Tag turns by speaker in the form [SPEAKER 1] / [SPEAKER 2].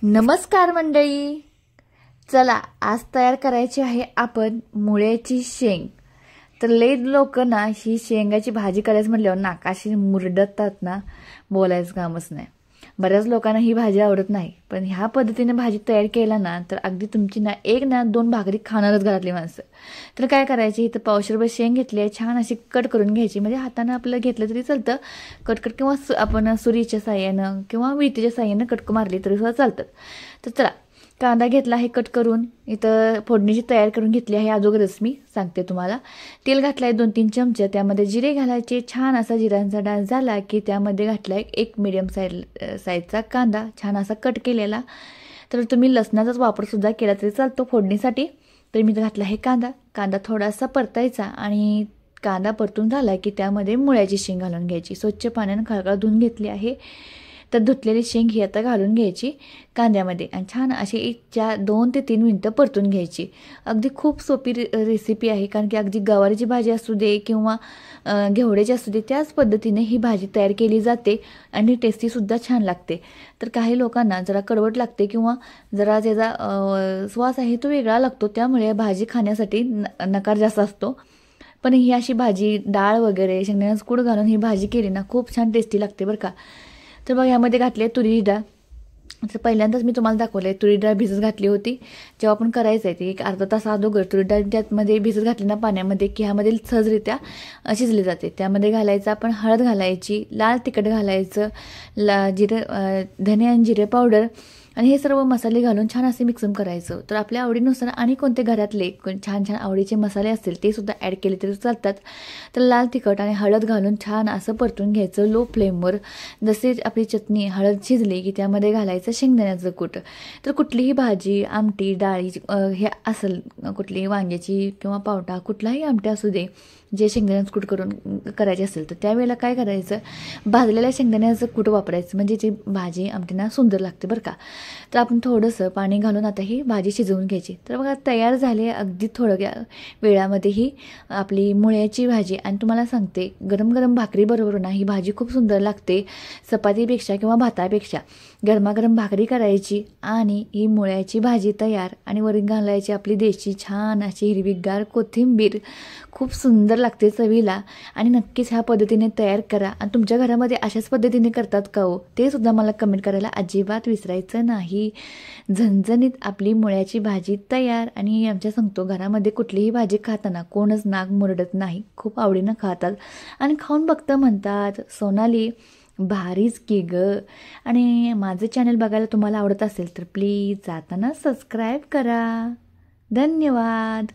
[SPEAKER 1] नमस्कार मंडळी, चला आज तयार करायची आहे आपण मुळ्याची शेंग। तर लई लोक ना ही शेंगाची भाजी करायचं म्हटल्यावर नाकाशी मुरडतात ना, बोलायचं कामच नाही। बऱ्याच लोकांना ही भाजी आवडत नाही, पण ह्या पद्धतीने भाजी तयार केला ना तर अगदी तुमची ना एक ना दोन भाकरी खाणारच घरातली माणसं। तर काय करायची, इथं पावशेरभर शेंग घेतली आहे, छान अशी कट करून घ्यायची, म्हणजे हाताने आपलं घेतलं तरी चालतं, कट किंवा आपण सुरीच्या साह्यानं किंवा विळीच्या साह्यानं कट मारली तरी सुद्धा चालतं। तर चला, कांदा घेतला आहे कट करून, इथं फोडणीची तयार करून घेतली आहे, अगोदरच मी सांगते तुम्हाला। तेल घातलं आहे 2-3 चमचे, त्यामध्ये जिरे घालायचे, छान असा जिऱ्यांचा डाळ झाला की त्यामध्ये घातला एक मीडियम साईजचा कांदा छान असा कट केलेला। तर तुम्ही लसणाचाच वापर सुद्धा केला तरी चालतो फोडणीसाठी। तर मी घातला आहे कांदा थोडासा परतायचा, आणि कांदा परतून झाला की त्यामध्ये मुळ्याची शेंग घालून घ्यायची, स्वच्छ पाण्याने खळखळ धुवून घेतली आहे। तर धुतलेली शेंग ही आता घालून घ्यायची कांद्यामध्ये, आणि छान अशी 2 ते 3 मिनिटं परतून घ्यायची। अगदी खूप सोपी रेसिपी आहे, कारण की अगदी गवारीची भाजी असू दे किंवा घेवड्याची असू दे, त्याच पद्धतीने ही भाजी तयार केली जाते आणि टेस्टीसुद्धा छान लागते। तर काही लोकांना जरा कडवट लागते किंवा जरा त्याचा स्वास आहे तो वेगळा लागतो, त्यामुळे भाजी खाण्यासाठी नकार जास्त असतो। पण ही अशी भाजी डाळ वगैरे शेंगदाण्याचं कूट घालून ही भाजी केली ना खूप छान टेस्टी लागते बरं का। तर बघा यामध्ये घातली तुरीची डाळ। तर पहिल्यांदाच मी तुम्हाला दाखवलं आहे, तुरी डाळ भिजत घातली होती। जेव्हा आपण करायचं आहे ते एक अर्धा तास अगोदर तुरी डाळ त्यामध्ये भिजत घातली ना पाण्यामध्ये, की ह्यामध्ये सहजरित्या शिजली जाते। त्यामध्ये घालायचं आपण हळद घालायची, लाल तिखट घालायचं, धने आणि जिरे पावडर, आणि हे सर्व मसाले घालून छान असे मिक्स करायचं। तर आपल्या आवडीनुसार आणि कोणते घरातले छान आवडीचे मसाले असतील ते सुद्धा ॲड केले तरी चालतात। तर लाल तिखट आणि हळद घालून छान असं परतून घ्यायचं लो फ्लेमवर। जसे आपली चटणी हळद शिजली की त्यामध्ये घालायचं शेंगदाण्याचं कूट। तर कुठलीही भाजी आमटी डाळी हे असेल, कुठलीही वांग्याची किंवा पावटा कुठलाही आमटी असू दे, जे शेंगदाण्याचं कूट करून करायचे असेल तर त्यावेळेला काय करायचं, भाजलेल्या शेंगदाण्याचं कूट वापरायचं, म्हणजे ती भाजी आमटीना सुंदर लागते बरं का। तर आपण थोडंसं पाणी घालून आता ही भाजी शिजवून घ्यायची। तर बघा तयार झाली अगदी थोड्या वेळामध्ये ही आपली मुळ्याची भाजी। आणि तुम्हाला सांगते, गरम गरम भाकरी बरोबर ना ही भाजी खूप सुंदर लागते, चपातीपेक्षा किंवा भातापेक्षा। गरमागरम भाकरी करायची आणि ही मुळ्याची भाजी तयार, आणि वरून घालायची आपली देशी छान अशी हिरवीगार कोथिंबीर, खूप सुंदर लागते चवीला। आणि नक्कीच ह्या पद्धतीने तयार करा, आणि तुमच्या घरामध्ये अशाच पद्धतीने करतात का हो, ते सुद्धा मला कमेंट करायला अजिबात विसरायचं नाही। झणझणीत आपली मुळ्याची भाजी तयार, आणि आमच्या सांगतो घरामध्ये कुठलीही भाजी खाताना कोणच नाक मुरडत नाही, खूप आवडीनं खातात आणि खाऊन बघतं म्हणतात, सोनाली भारीच की ग। आणि माझं चॅनल बघायला तुम्हाला आवडत असेल तर प्लीज जाताना सबस्क्राईब करा। धन्यवाद।